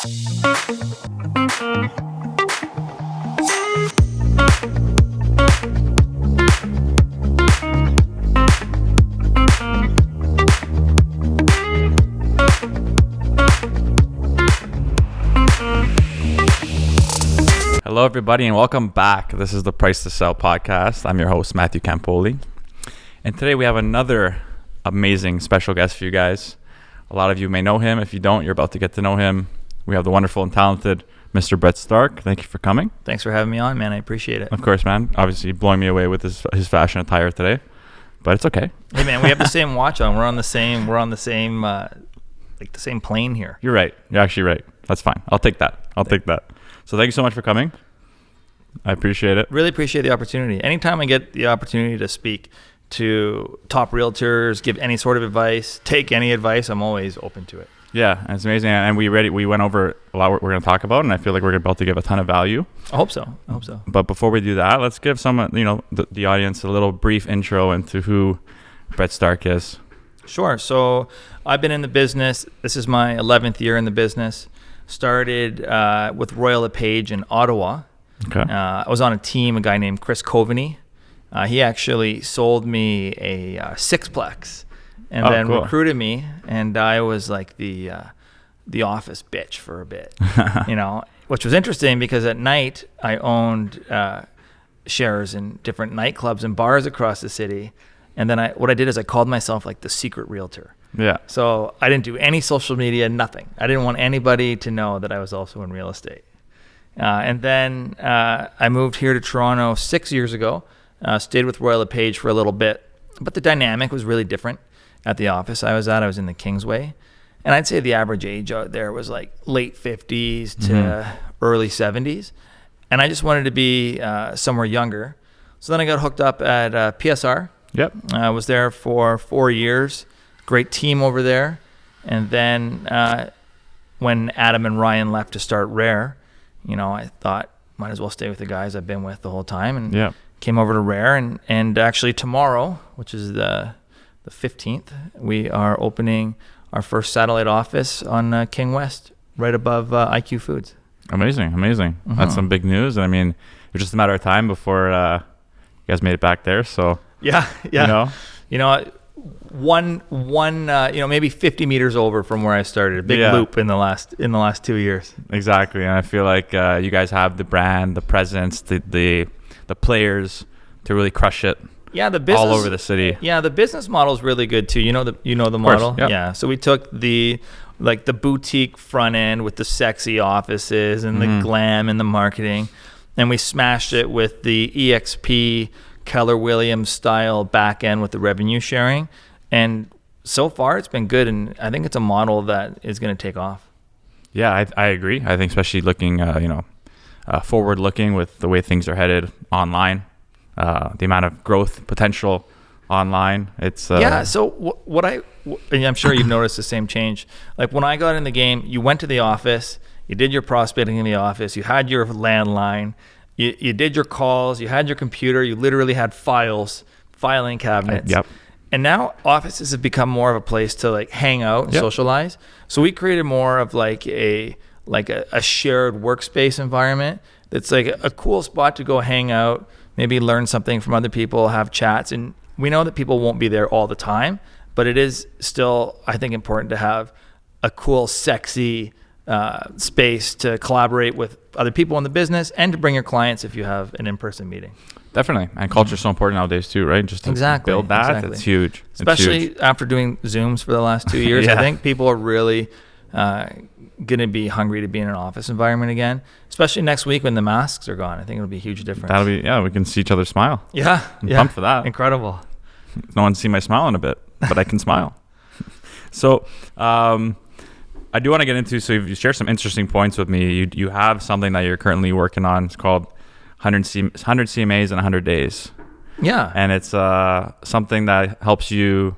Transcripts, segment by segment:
Hello, everybody, and welcome back. This is the Price to Sell podcast. I'm your host, Matthew Campoli. And today we have another amazing special guest for you guys. A lot of you may know him. If you don't, you're about to get to know him. We have the wonderful and talented Mr. Brett Starke. Thank you for coming. Thanks for having me on, man. I appreciate it. Of course, man. Obviously blowing me away with his fashion attire today, but it's okay. Hey, man, we have the same watch on. We're on the same like the same plane here. You're right. You're actually right. That's fine. I'll take that. So thank you so much for coming. I appreciate it. Really appreciate the opportunity. Anytime I get the opportunity to speak to top realtors, give any sort of advice, take any advice, I'm always open to it. Yeah, it's amazing. And we went over a lot what we're going to talk about, and I feel like we're about to give a ton of value. I hope so. But before we do that, let's give someone, the audience a little brief intro into who Brett Starke is. Sure. So I've been in the business. This is my 11th year in the business. Started with Royal LePage in Ottawa. Okay. I was on a team, a guy named Chris Coveney. He actually sold me a sixplex and then cool. recruited me, and I was like the office bitch for a bit, which was interesting because at night I owned shares in different nightclubs and bars across the city, and then what I did is I called myself like the secret realtor. Yeah. So I didn't do any social media, nothing. I didn't want anybody to know that I was also in real estate. And then I moved here to Toronto 6 years ago, stayed with Royal LePage for a little bit, but the dynamic was really different at the office I was in the Kingsway. And I'd say the average age out there was like late 50s to early 70s. And I just wanted to be somewhere younger. So then I got hooked up at PSR. Yep. I was there for 4 years. Great team over there. And then when Adam and Ryan left to start Rare, I thought might as well stay with the guys I've been with the whole time, and came over to Rare. And actually tomorrow, which is the 15th, we are opening our first satellite office on King West, right above IQ Foods. Amazing. Mm-hmm. That's some big news. And I mean, it was just a matter of time before you guys made it back there. So yeah. One maybe 50 meters over from where I started, a big loop in the last 2 years. Exactly. And I feel like you guys have the brand, the presence, the players to really crush it. Yeah, the business all over the city. Yeah, the business model is really good too. You know the model. Yep. Yeah. So we took the boutique front end with the sexy offices and the glam and the marketing, and we smashed it with the EXP Keller Williams style back end with the revenue sharing. And so far it's been good, and I think it's a model that is going to take off. Yeah, I agree. I think especially looking forward looking with the way things are headed online, the amount of growth potential online. It's so I'm sure you've noticed the same change. Like when I got in the game, you went to the office, you did your prospecting in the office, you had your landline, you did your calls, you had your computer, you literally had filing cabinets. Yep. And now offices have become more of a place to like hang out and socialize. So we created more of like a shared workspace environment that's like a cool spot to go hang out, maybe learn something from other people, have chats. And we know that people won't be there all the time, but it is still, I think, important to have a cool, sexy space to collaborate with other people in the business and to bring your clients if you have an in-person meeting. Definitely. And culture is so important nowadays too, right? Just to build that, it's huge. Especially after doing Zooms for the last 2 years. I think people are really going to be hungry to be in an office environment again, especially next week when the masks are gone. I think it'll be a huge difference. We can see each other smile. Yeah. I'm pumped for that. Incredible. No one's seen my smile in a bit, but I can smile. So I do want to get into, so you share some interesting points with me. You have something that you're currently working on. It's called 100 CMAs in 100 days. Yeah. And it's something that helps you,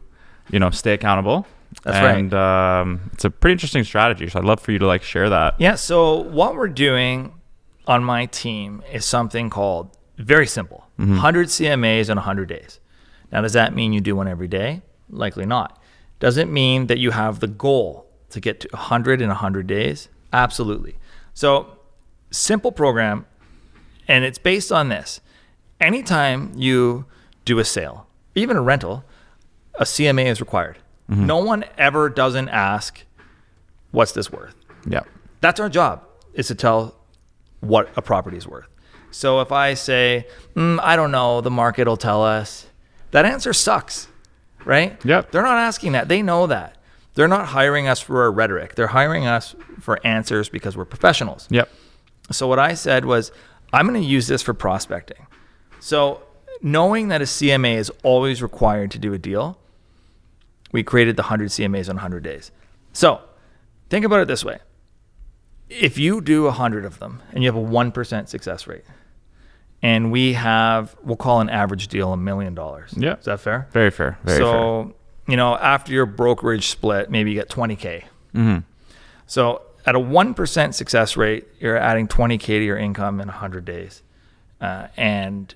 stay accountable. That's right. And it's a pretty interesting strategy. So I'd love for you to share that. Yeah. So what we're doing on my team is something called, very simple, 100 CMAs in 100 days. Now, does that mean you do one every day? Likely not. Does it mean that you have the goal to get to 100 in 100 days? Absolutely. So simple program, and it's based on this. Anytime you do a sale, even a rental, a CMA is required. Mm-hmm. No one ever doesn't ask, what's this worth? Yeah. That's our job, is to tell what a property is worth. So if I say, I don't know, the market will tell us, that answer sucks, right? Yep. They're not asking that. They know that. They're not hiring us for our rhetoric. They're hiring us for answers because we're professionals. Yep. So what I said was, I'm going to use this for prospecting. So knowing that a CMA is always required to do a deal, we created the 100 CMAs in 100 days. So think about it this way. If you do 100 of them and you have a 1% success rate, and we'll call an average deal $1 million. Yeah. Is that fair? Very fair. Very fair. After your brokerage split, maybe you get $20K. Mm-hmm. So at a 1% success rate, you're adding $20K to your income in 100 days and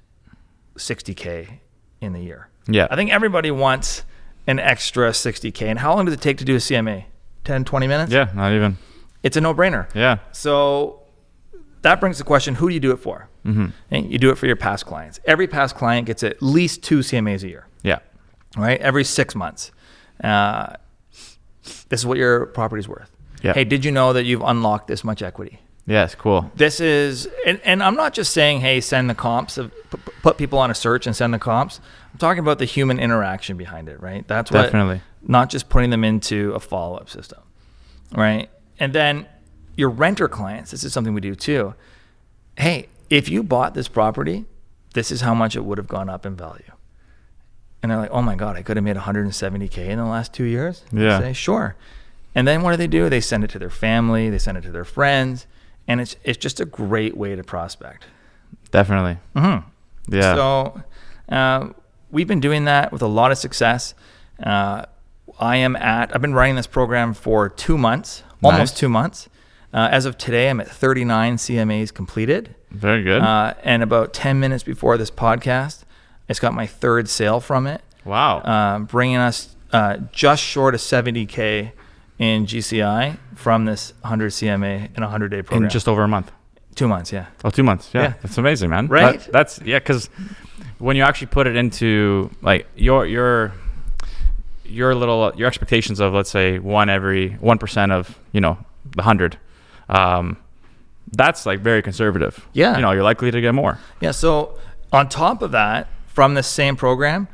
$60K in the year. Yeah. I think everybody wants an extra $60K. And how long does it take to do a CMA? 10, 20 minutes? Yeah, not even. It's a no-brainer. Yeah. So that brings the question, who do you do it for? Mm-hmm. And you do it for your past clients. Every past client gets at least 2 CMAs a year. Yeah. Right? Every 6 months. This is what your property's worth. Yeah. Hey, did you know that you've unlocked this much equity? Yes, cool. This is, and I'm not just saying, hey, send the comps, put people on a search and send the comps. I'm talking about the human interaction behind it, right? That's what, definitely. Not just putting them into a follow-up system, right? And then your renter clients, this is something we do too. Hey, if you bought this property, this is how much it would have gone up in value. And they're like, oh my God, I could have made $170K in the last 2 years. Yeah. I say, sure. And then what do? They send it to their family, they send it to their friends, and it's just a great way to prospect. Definitely. Mm-hmm. Yeah. So we've been doing that with a lot of success. I've been running this program for 2 months, almost 2 months. As of today, I'm at 39 CMAs completed. Very good. And about 10 minutes before this podcast, I just got my 3rd sale from it. Wow. Bringing us just short of $70K in GCI from this 100 CMA in a 100-day program. In just over a month. 2 months, yeah. Oh, 2 months. Yeah. Yeah. That's amazing, man. Right? Because when you actually put it into like your expectations of, let's say, 1% of, the 100, that's like very conservative. Yeah. You're likely to get more. Yeah. So on top of that, from the same program,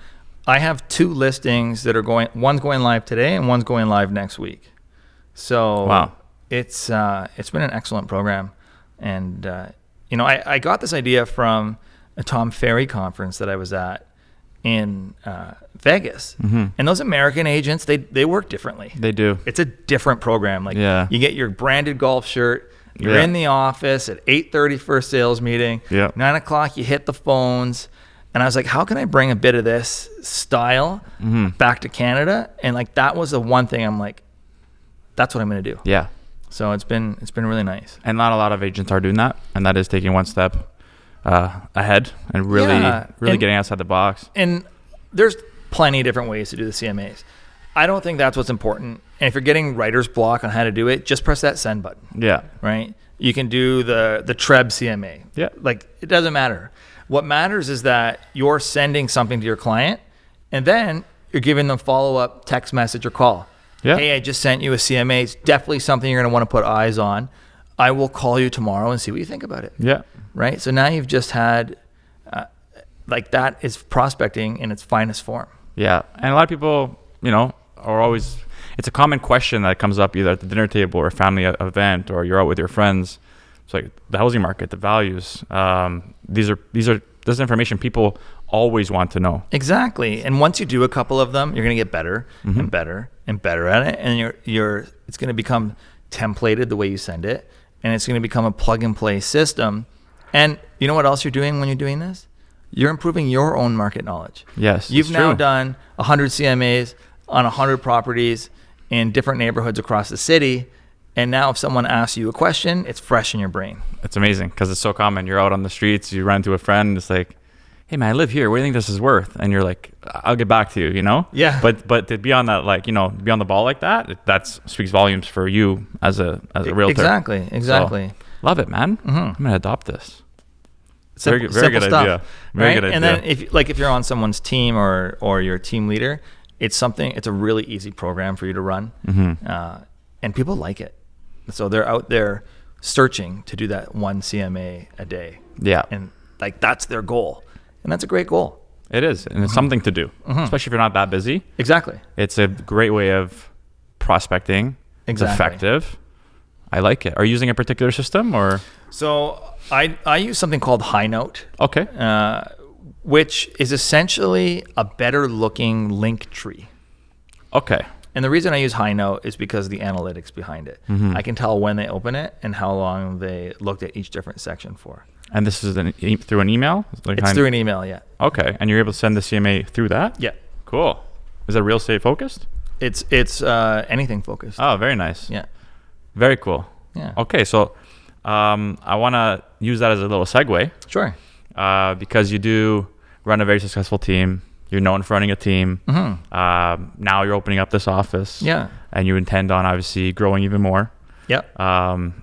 I have 2 listings that are one's going live today and one's going live next week. So wow. It's been an excellent program. And, I got this idea from a Tom Ferry conference that I was at in Vegas. Mm-hmm. And those American agents, they work differently. They do. It's a different program. Like you get your branded golf shirt. You're in the office at 8:30 for a sales meeting. 9 o'clock, you hit the phones. And I was like, how can I bring a bit of this style back to Canada? And like, that was the one thing I'm like, that's what I'm going to do. Yeah. So it's been really nice. And not a lot of agents are doing that. And that is taking one step ahead and really getting outside the box. And there's plenty of different ways to do the CMAs. I don't think that's what's important. And if you're getting writer's block on how to do it, just press that send button. Yeah. Right? You can do the TREB CMA. Yeah. Like, it doesn't matter. What matters is that you're sending something to your client, and then you're giving them follow-up text message or call. Yeah. Hey, I just sent you a CMA. It's definitely something you're going to want to put eyes on. I will call you tomorrow and see what you think about it. Yeah. Right? So now you've just had, that is prospecting in its finest form. Yeah. And a lot of people, are always, it's a common question that comes up either at the dinner table or a family event, or you're out with your friends. It's like the housing market, the values. This is information people always want to know. Exactly. And once you do a couple of them, you're going to get better and better and better at it. And it's going to become templated the way you send it. And it's going to become a plug and play system. And you know what else you're doing when you're doing this? You're improving your own market knowledge. Yes. You've now done 100 CMAs on 100 properties in different neighborhoods across the city. And now if someone asks you a question, it's fresh in your brain. It's amazing because it's so common. You're out on the streets, you run into a friend, and it's like, hey man, I live here. What do you think this is worth? And you're like, I'll get back to you, you know? Yeah. But to be on that, like, you know, be on the ball like that, that speaks volumes for you as a realtor. Exactly. So, love it, man. Mm-hmm. I'm gonna adopt this. Very very good stuff, idea. Very good idea. And then if you're on someone's team or you're a team leader, it's a really easy program for you to run, and people like it. So they're out there searching to do that one CMA a day. Yeah. And like that's their goal. And that's a great goal. It is. And it's something to do, especially if you're not that busy. Exactly. It's a great way of prospecting. Exactly. It's effective. I like it. Are you using a particular system or? So I use something called High Note. Okay. Which is essentially a better looking link tree. Okay. And the reason I use High Note is because of the analytics behind it. I can tell when they open it and how long they looked at each different section for. And this is through an email? It's through an email, yeah. Okay. And you're able to send the CMA through that? Yeah. Cool. Is it real estate focused? It's anything focused. Oh, very nice. Yeah. Very cool. Yeah. Okay. So I want to use that as a little segue. Sure. Because you do run a very successful team. You're known for running a team. Now you're opening up this office. Yeah. And you intend on obviously growing even more. Yeah.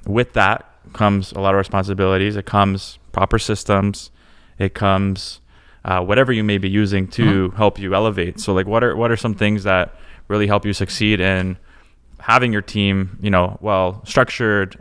With that comes a lot of responsibilities. It comes proper systems. It comes whatever you may be using to help you elevate. So like what are some things that really help you succeed in having your team, you know, well structured,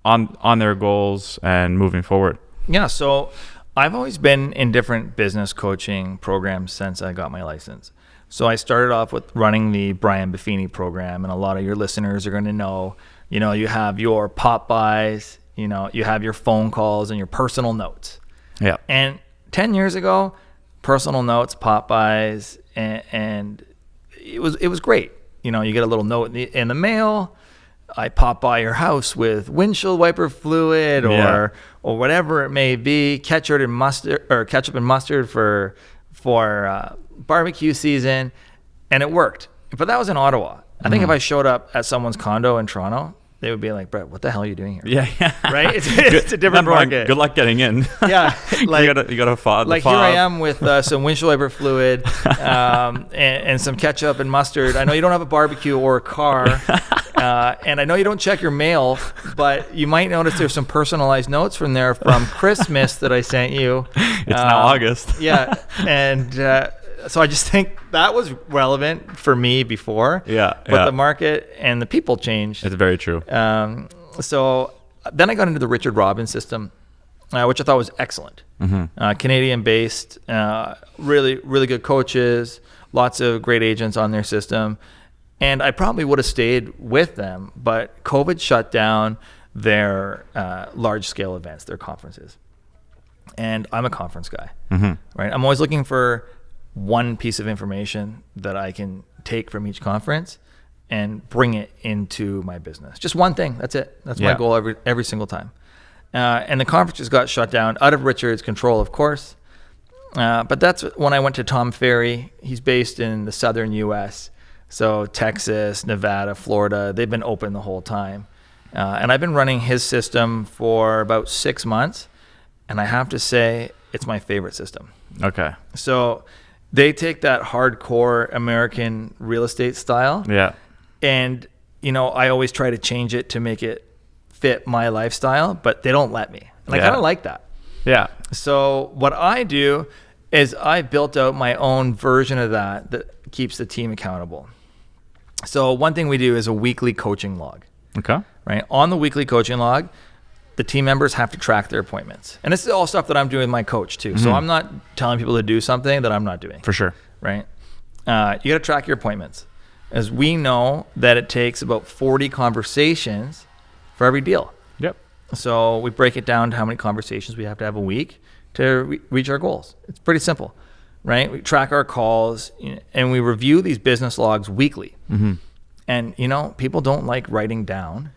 on their goals and moving forward? Yeah. So I've always been in different business coaching programs since I got my license. So I started off with running the Brian Buffini program, and a lot of your listeners are going to know, you know, you have your pop buys, you know, you have your phone calls and your personal notes. Yeah. And 10 years ago, personal notes, pop buys, and it was great. You know, you get a little note in the mail. I pop by your house with windshield wiper fluid or whatever it may be, ketchup and mustard for barbecue season, and it worked. But that was in Ottawa. I think if I showed up at someone's condo in Toronto, they would be like, Brett, what the hell are you doing here? Yeah. Right? It's a different market. Good luck getting in. Yeah. Like, you gotta fob. Like here I am with some windshield wiper fluid and some ketchup and mustard. I know you don't have a barbecue or a car. And I know you don't check your mail, but you might notice there's some personalized notes from there from Christmas that I sent you. It's now August. Yeah. And so I just think that was relevant for me before. Yeah. But the market and the people changed. It's very true. So then I got into the Richard Robbins system, which I thought was excellent. Canadian-based, really, really good coaches, lots of great agents on their system. And I probably would have stayed with them, but COVID shut down their large-scale events, their conferences. And I'm a conference guy, right? I'm always looking for one piece of information that I can take from each conference and bring it into my business. Just one thing. That's it. That's my goal every single time. And the conferences got shut down out of Richard's control, of course. But that's when I went to Tom Ferry. He's based in the southern U.S., so Texas, Nevada, Florida, they've been open the whole time. And I've been running his system for about 6 months. And I have to say, it's my favorite system. Okay. So they take that hardcore American real estate style. Yeah. And, you know, I always try to change it to make it fit my lifestyle, but they don't let me. And I kind of like that. Yeah. So what I do is I built out my own version of that keeps the team accountable. So one thing we do is a weekly coaching log. Okay. Right? On the weekly coaching log, the team members have to track their appointments. And this is all stuff that I'm doing with my coach too. So I'm not telling people to do something that I'm not doing. For sure. Right? You got to track your appointments. As we know that it takes about 40 conversations for every deal. Yep. So we break it down to how many conversations we have to have a week to reach our goals. It's pretty simple, right? We track our calls and we review these business logs weekly. And, you know, people don't like writing down,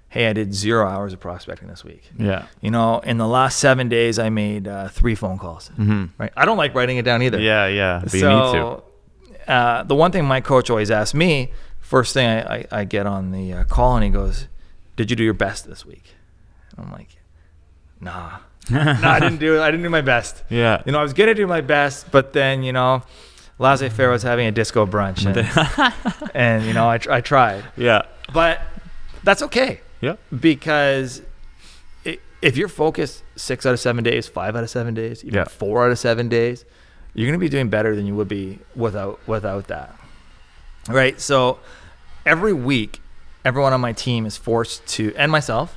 hey, I did 0 hours of prospecting this week. Yeah. You know, in the last 7 days, I made 3 phone calls. Right? I don't like writing it down either. Yeah. But you need to. The one thing my coach always asks me, first thing I get on the call, and he goes, did you do your best this week? And I'm like, nah. No, I didn't do my best. Yeah. I was gonna do my best, but then laissez-faire was having a disco brunch, and I tried. Yeah. But that's okay. Yeah. Because if you're focused 6 out of 7 days, 5 out of 7 days, even 4 out of 7 days, you're going to be doing better than you would be without that. Right? So every week, everyone on my team is forced to, and myself,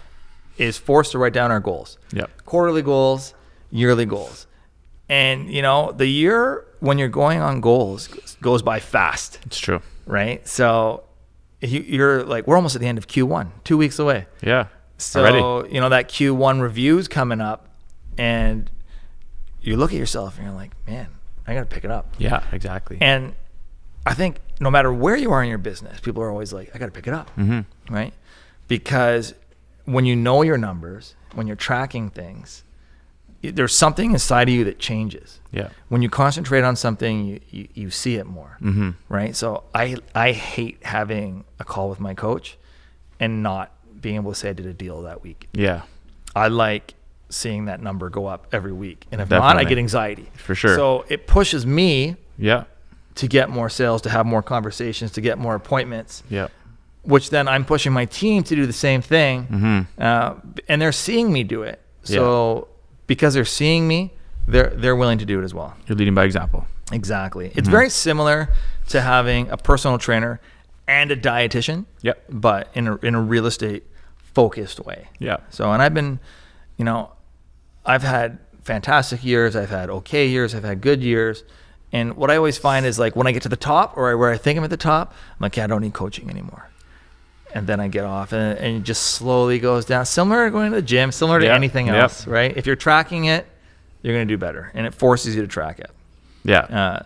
is forced to write down our goals. Yep. Quarterly goals, yearly goals. And, the year when you're going on goals goes by fast. It's true. Right? So you're like, we're almost at the end of Q1, 2 weeks away. Yeah. So, already. That Q1 review's coming up, and you look at yourself and you're like, man, I got to pick it up. Yeah, exactly. And I think no matter where you are in your business, people are always like, I got to pick it up. Mm-hmm. Right? Because when you know your numbers, when you're tracking things, there's something inside of you that changes. Yeah. When you concentrate on something, you see it more. Mm-hmm. Right? So I hate having a call with my coach and not being able to say I did a deal that week. Yeah. I like seeing that number go up every week. And if Definitely. not, I get anxiety. For sure. So it pushes me Yeah. to get more sales, to have more conversations, to get more appointments. Yeah. Which then I'm pushing my team to do the same thing. Mm-hmm. And they're seeing me do it. So because they're seeing me, they're willing to do it as well. You're leading by example. Exactly. It's very similar to having a personal trainer and a dietitian. Yep. But in a real estate focused way. Yeah. So, and I've been, I've had fantastic years. I've had okay years. I've had good years. And what I always find is like when I get to the top or where I think I'm at the top, I'm like, I don't need coaching anymore. And then I get off and it just slowly goes down. Similar to going to the gym, similar to anything else, right? If you're tracking it, you're going to do better. And it forces you to track it. Yeah.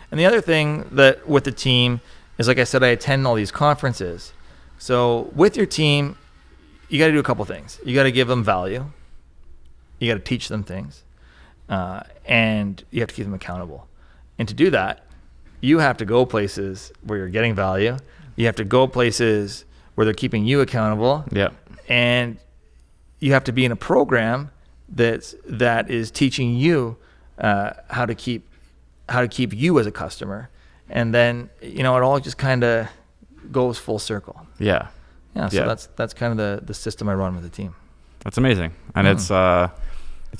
And the other thing that with the team is, like I said, I attend all these conferences. So with your team, you got to do a couple things. You got to give them value. You got to teach them things. And you have to keep them accountable. And to do that, you have to go places where you're getting value. You have to go places where they're keeping you accountable. Yeah. And you have to be in a program that is teaching you how to keep you as a customer. And then, it all just kind of goes full circle. Yeah. Yeah. So that's kind of the system I run with the team. That's amazing. And it's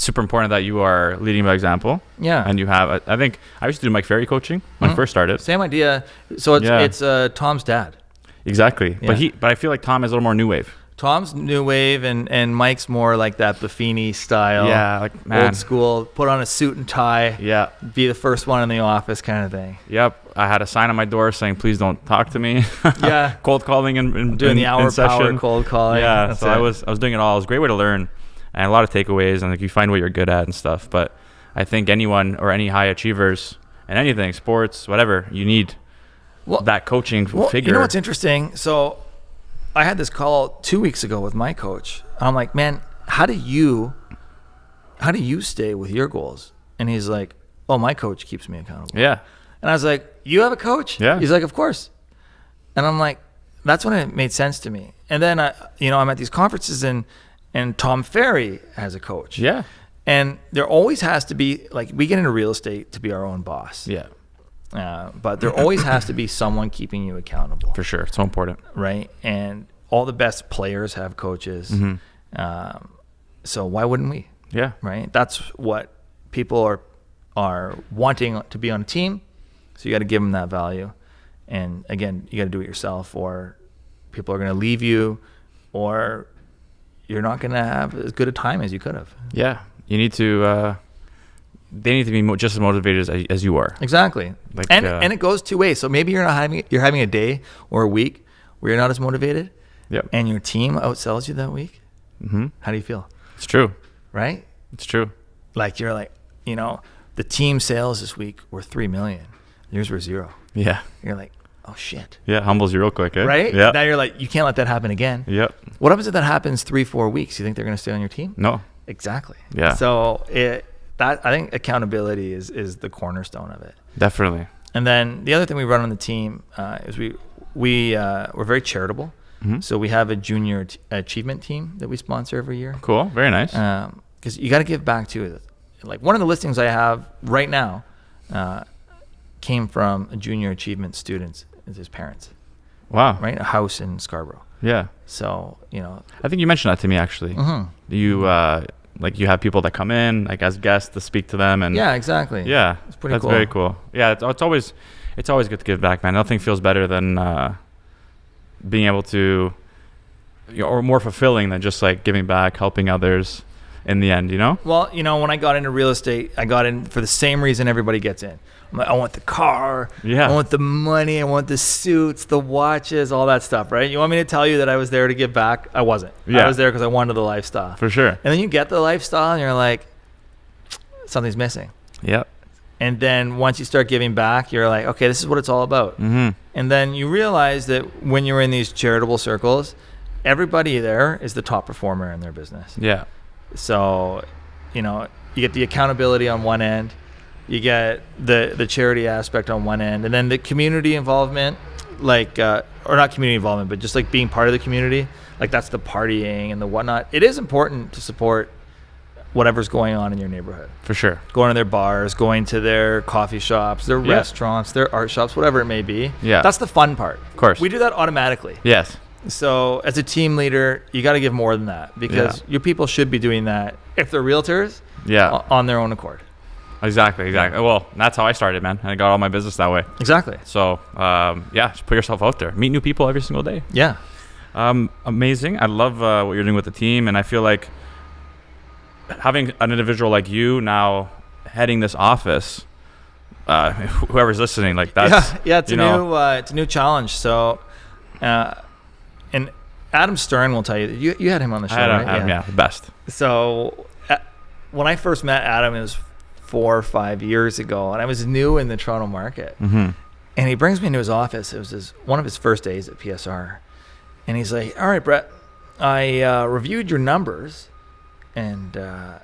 super important that you are leading by example. Yeah. And you have, I think I used to do Mike Ferry coaching when I first started. Same idea. So it's Tom's dad. Exactly. Yeah. But I feel like Tom is a little more new wave. Tom's new wave and Mike's more like that Buffini style. Yeah, like man. Old school, put on a suit and tie. Yeah. Be the first one in the office kind of thing. Yep. I had a sign on my door saying, please don't talk to me. Yeah. Cold calling and doing the hour session. Cold calling. Yeah. So I was doing it all. It was a great way to learn and a lot of takeaways and like you find what you're good at and stuff. But I think anyone or any high achievers and anything, sports, whatever, you need that coaching figure. You know what's interesting? So I had this call 2 weeks ago with my coach. I'm like, man, how do you stay with your goals? And he's like, oh, my coach keeps me accountable. Yeah. And I was like, you have a coach? Yeah. He's like, of course. And I'm like, that's when it made sense to me. And then I'm at these conferences and Tom Ferry has a coach. Yeah. And there always has to be, like, we get into real estate to be our own boss. Yeah. But there always has to be someone keeping you accountable. For sure. It's so important. Right. And all the best players have coaches. Mm-hmm. So why wouldn't we? Yeah. Right. That's what people are wanting to be on a team. So you got to give them that value. And again, you got to do it yourself or people are going to leave you or you're not going to have as good a time as you could have. Yeah. You need to, they need to be just as motivated as you are. Exactly. Like, and it goes two ways. So maybe you're having a day or a week where you're not as motivated. Yep. And your team outsells you that week. Mm-hmm. How do you feel? It's true. Right? It's true. Like you're like, the team sales this week were 3 million. Yours were 0. Yeah. You're like, oh shit. Yeah. Humbles you real quick. Eh? Right? Yeah. Now you're like, you can't let that happen again. Yep. What happens if that happens 3-4 weeks? You think they're going to stay on your team? No. Exactly. Yeah. So I think accountability is the cornerstone of it. Definitely. And then the other thing we run on the team is we're very charitable. Mm-hmm. So we have a junior achievement team that we sponsor every year. Cool. Very nice. Because because you got to give back too. Like one of the listings I have right now came from a junior achievement student and his parents. Wow. Right, a house in Scarborough. Yeah. So I think you mentioned that to me actually. Mm-hmm. You like you have people that come in like as guests to speak to them, and yeah, exactly. Yeah, it's pretty that's cool. Very cool. Yeah, it's always good to give back, man. Nothing feels better than being able to, or more fulfilling than just like giving back, helping others in the end, Well, when I got into real estate, I got in for the same reason everybody gets in. I'm like, I want the car, I want the money, I want the suits, the watches, all that stuff, right? You want me to tell you that I was there to give back? I wasn't. I was there because I wanted the lifestyle. For sure. And then you get the lifestyle and you're like, something's missing. Yep. And then once you start giving back, you're like, okay, this is what it's all about. Mm-hmm. And then you realize that when you're in these charitable circles, everybody there is the top performer in their business. Yeah. So, you get the accountability on one end, you get the charity aspect on one end, and then the community involvement, like, or not community involvement, but just like being part of the community, like that's the partying and the whatnot. It is important to support whatever's going on in your neighborhood. For sure. Going to their bars, going to their coffee shops, their restaurants, their art shops, whatever it may be. Yeah. That's the fun part. Of course. We do that automatically. Yes. So as a team leader, you got to give more than that because your people should be doing that if they're realtors on their own accord. Exactly. Well, that's how I started, man. I got all my business that way. Exactly. So, just put yourself out there. Meet new people every single day. Yeah. Amazing. I love what you're doing with the team, and I feel like having an individual like you now heading this office, whoever's listening, like that's it's a new challenge. So, and Adam Stern will tell you you had him on the show, right? Adam, the best. So, when I first met Adam, it was 4 or 5 years ago, and I was new in the Toronto market. Mm-hmm. And he brings me into his office. It was one of his first days at PSR, and he's like, "All right, Brett, I reviewed your numbers, and I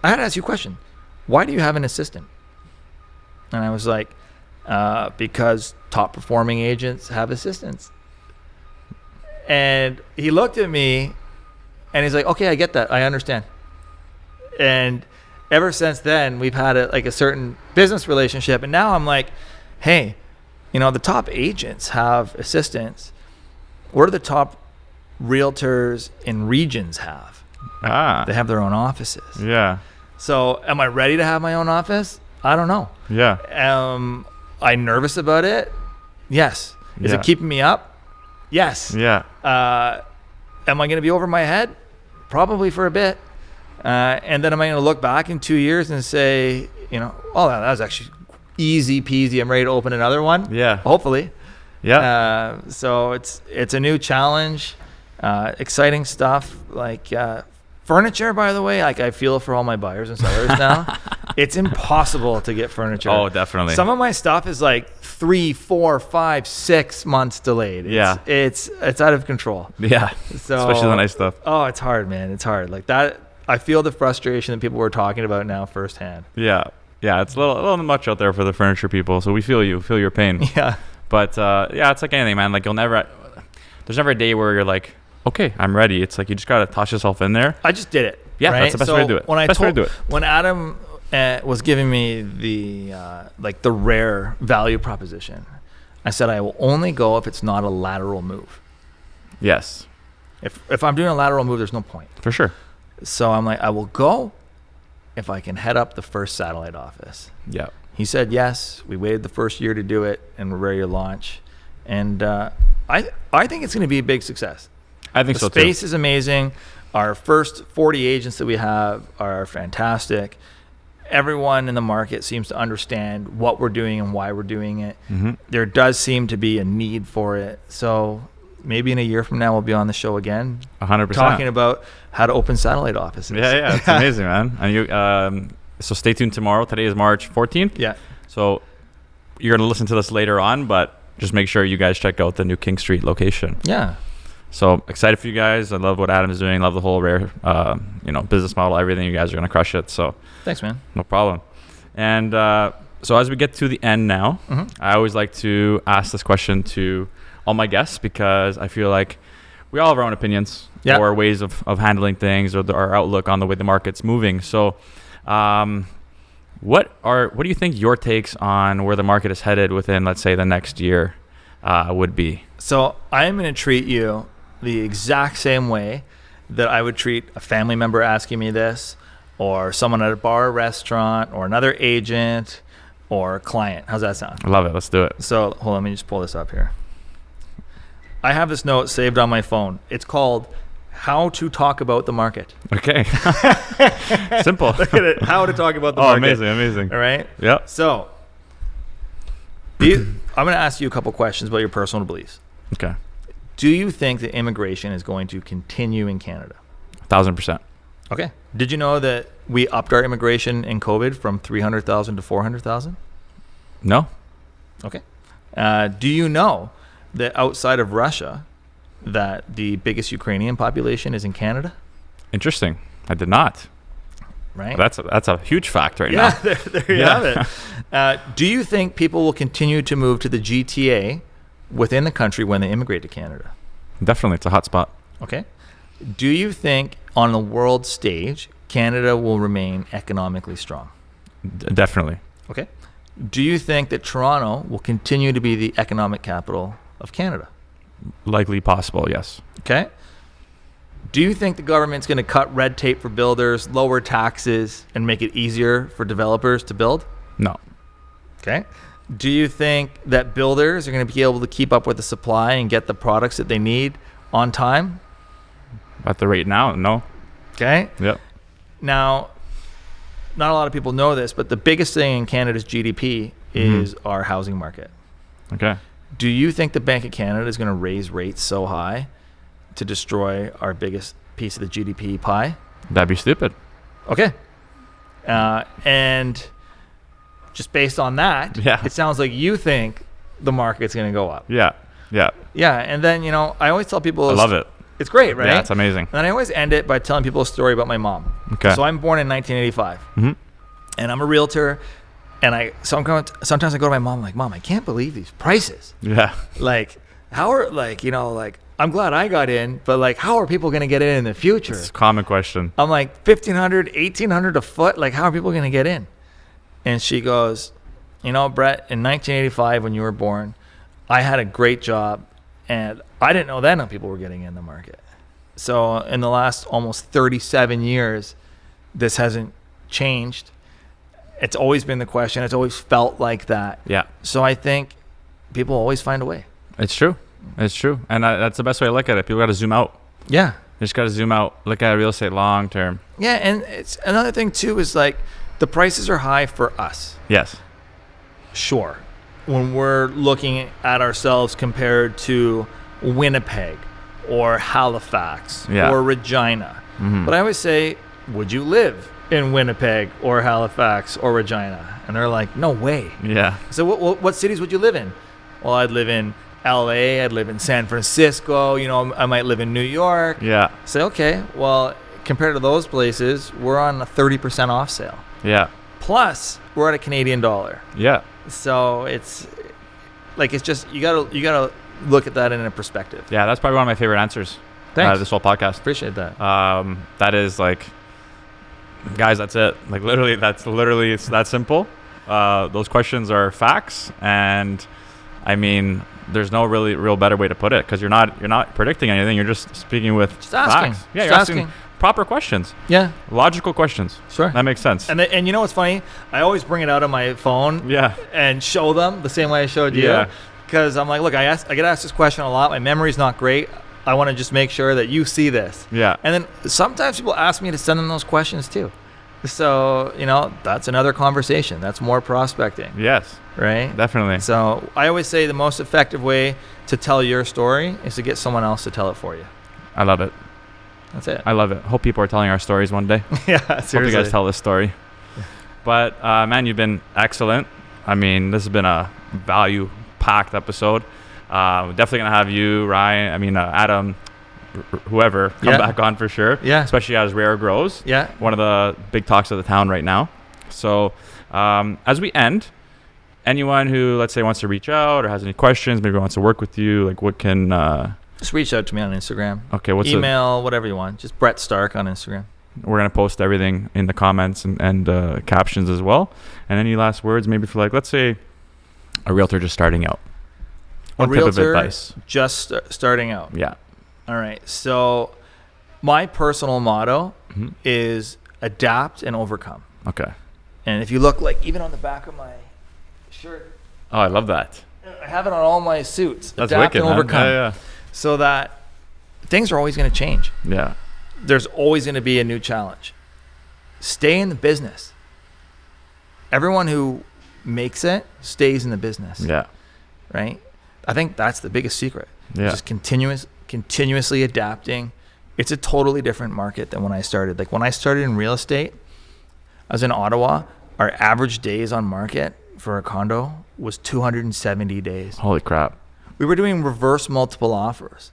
had to ask you a question. Why do you have an assistant?" And I was like, "Because top performing agents have assistants." And he looked at me, and he's like, "Okay, I get that. I understand." And ever since then, we've had a certain business relationship. And now I'm like, hey, the top agents have assistants. What do the top realtors in regions have? They have their own offices. Yeah. So am I ready to have my own office? I don't know. Yeah. Am I nervous about it? Yes. Is it keeping me up? Yes. Yeah. Am I going to be over my head? Probably for a bit. And then am I going to look back in 2 years and say, oh, that was actually easy peasy. I'm ready to open another one. Yeah. Hopefully. Yeah. So it's a new challenge, exciting stuff. Like furniture, by the way, like I feel for all my buyers and sellers now. It's impossible to get furniture. Oh, definitely. Some of my stuff is like 3, 4, 5, 6 months delayed. It's out of control. Yeah. So, especially the nice stuff. Oh, it's hard, man. It's hard. Like that. I feel the frustration that people were talking about now firsthand. Yeah. It's a little much out there for the furniture people. So we feel your pain. Yeah. But it's like anything, man. Like there's never a day where you're like, okay, I'm ready. It's like you just gotta toss yourself in there. I just did it. Yeah, right? that's the best way to do it. When Adam was giving me the rare value proposition, I said I will only go if it's not a lateral move. Yes. If I'm doing a lateral move, there's no point. For sure. So I'm like, I will go if I can head up the first satellite office. Yeah. He said yes. We waited the first year to do it, and we're ready to launch. And I think it's going to be a big success. I think so too. The space is amazing. Our first 40 agents that we have are fantastic. Everyone in the market seems to understand what we're doing and why we're doing it. Mm-hmm. There does seem to be a need for it. So maybe in a year from now, we'll be on the show again. 100%. Talking about how to open satellite offices. Yeah. It's amazing, man. And you, so stay tuned tomorrow. Today is March 14th. Yeah. So you're going to listen to this later on, but just make sure you guys check out the new King Street location. Yeah. So excited for you guys. I love what Adam is doing. Love the whole rare, business model, everything. You guys are going to crush it. So thanks, man. No problem. And so as we get to the end now, I always like to ask this question to all my guests because I feel like we all have our own opinions or ways of handling things, or our outlook on the way the market's moving. So, what do you think your takes on where the market is headed within, let's say, the next year would be? So I'm going to treat you the exact same way that I would treat a family member asking me this, or someone at a bar or restaurant, or another agent, or a client. How's that sound? I love it. Let's do it. So hold on, let me just pull this up here. I have this note saved on my phone. It's called How to Talk About the Market. Okay. Simple. Look at it. How to Talk About the Market. Amazing. All right? Yep. So I'm going to ask you a couple questions about your personal beliefs. Okay. Do you think that immigration is going to continue in Canada? 1,000%. Okay. Did you know that we upped our immigration in COVID from 300,000 to 400,000? No. Okay. Do you know that outside of Russia, that the biggest Ukrainian population is in Canada? Interesting. I did not. Right. That's a huge fact right now. There you have it. Do you think people will continue to move to the GTA within the country when they immigrate to Canada? Definitely. It's a hot spot. Okay. Do you think on the world stage, Canada will remain economically strong? Definitely. Okay. Do you think that Toronto will continue to be the economic capital of Canada? Likely possible, yes. Okay. Do you think the government's going to cut red tape for builders, lower taxes, and make it easier for developers to build? No. Okay. Do you think that builders are going to be able to keep up with the supply and get the products that they need on time? At the rate now, no. Okay. Yep. Now, not a lot of people know this, but the biggest thing in Canada's GDP is our housing market. Okay. Do you think the Bank of Canada is going to raise rates so high to destroy our biggest piece of the GDP pie? That'd be stupid. Okay. And just based on that, it sounds like you think the market's going to go up. Yeah. Yeah. And then, I always tell people... I love it. It's great, right? Yeah, it's amazing. And I always end it by telling people a story about my mom. Okay. So I'm born in 1985. And I'm a realtor. And sometimes I go to my mom, I'm like, Mom, I can't believe these prices. Yeah. Like, how are, I'm glad I got in, but how are people going to get in the future? It's a common question. I'm like, $1,500, $1,800 a foot. Like, how are people going to get in? And she goes, Brett, in 1985, when you were born, I had a great job, and I didn't know then how people were getting in the market. So in the last almost 37 years, this hasn't changed. It's always been the question. It's always felt like that. Yeah. So I think people always find a way. It's true. And that's the best way to look at it. People got to zoom out. Yeah. You just got to zoom out, look at real estate long term. Yeah, and it's another thing too is the prices are high for us. Yes. Sure. When we're looking at ourselves compared to Winnipeg or Halifax or Regina. But I always say, would you live in Winnipeg or Halifax or Regina? And they're like, no way. Yeah. So what cities would you live in? Well, I'd live in LA, I'd live in San Francisco, I might live in New York. Yeah. Say, okay, well, compared to those places, we're on a 30% off sale. Yeah. Plus, we're at a Canadian dollar. Yeah. So it's just you gotta look at that in a perspective. Yeah, that's probably one of my favorite answers. Thanks. This whole podcast. Appreciate that. That is guys, that's it. It's that simple. Those questions are facts, and I mean, there's no real better way to put it, because you're not predicting anything. You're just speaking with asking. Facts. Yeah, you're asking proper questions. Yeah. Logical questions. Sure. That makes sense. And you know what's funny? I always bring it out on my phone. Yeah. And show them the same way I showed you. Yeah. Because I'm like, look, I get asked this question a lot. My memory's not great. I want to just make sure that you see this. Yeah. And then sometimes people ask me to send them those questions too. So, that's another conversation. That's more prospecting. Yes. Right? Definitely. So I always say the most effective way to tell your story is to get someone else to tell it for you. I love it. That's it. I love it. Hope people are telling our stories one day. Yeah, seriously. Hope you guys tell this story. But, man, you've been excellent. I mean, this has been a value-packed episode. Definitely going to have you, Ryan, Adam, whoever, come back on for sure. Yeah. Especially as Rare grows. Yeah. One of the big talks of the town right now. So, as we end, anyone who, let's say, wants to reach out or has any questions, maybe wants to work with you, what can Just reach out to me on Instagram. Okay, what's email, whatever you want. Just Brett Starke on Instagram. We're gonna post everything in the comments and captions as well. And any last words, maybe for like, let's say, a realtor just starting out. One tip of advice. Just starting out. Yeah. All right. So my personal motto is adapt and overcome. Okay. And if you look, like, even on the back of my shirt. Oh, I love that. I have it on all my suits. That's adapt wicked, and overcome. Yeah. So that things are always going to change. Yeah. There's always going to be a new challenge. Stay in the business. Everyone who makes it stays in the business. Yeah. Right? I think that's the biggest secret. Yeah. Just continuously adapting. It's a totally different market than when I started. Like, when I started in real estate, I was in Ottawa. Our average days on market for a condo was 270 days. Holy crap. We were doing reverse multiple offers.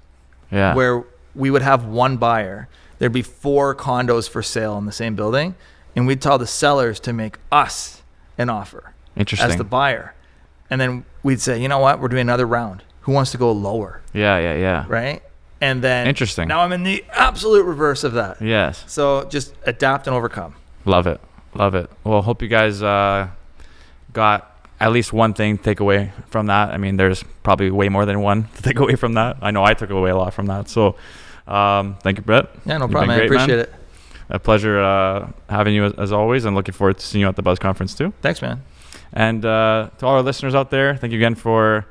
Yeah. Where we would have one buyer. There'd be 4 condos for sale in the same building, and we'd tell the sellers to make us an offer. Interesting. As the buyer. And then we'd say, you know what? We're doing another round. Who wants to go lower? Yeah. Right? And then interesting. Now I'm in the absolute reverse of that. Yes. So just adapt and overcome. Love it. Well, hope you guys got at least one thing to take away from that. I mean, there's probably way more than one to take away from that. I know I took away a lot from that. So thank you, Brett. Yeah, no problem, man. I appreciate it. A pleasure having you as always, and looking forward to seeing you at the Buzz Conference too. Thanks, man. And to all our listeners out there, thank you again for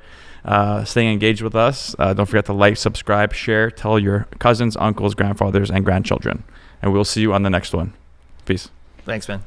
staying engaged with us. Don't forget to like, subscribe, share, tell your cousins, uncles, grandfathers, and grandchildren. And we'll see you on the next one. Peace. Thanks, man.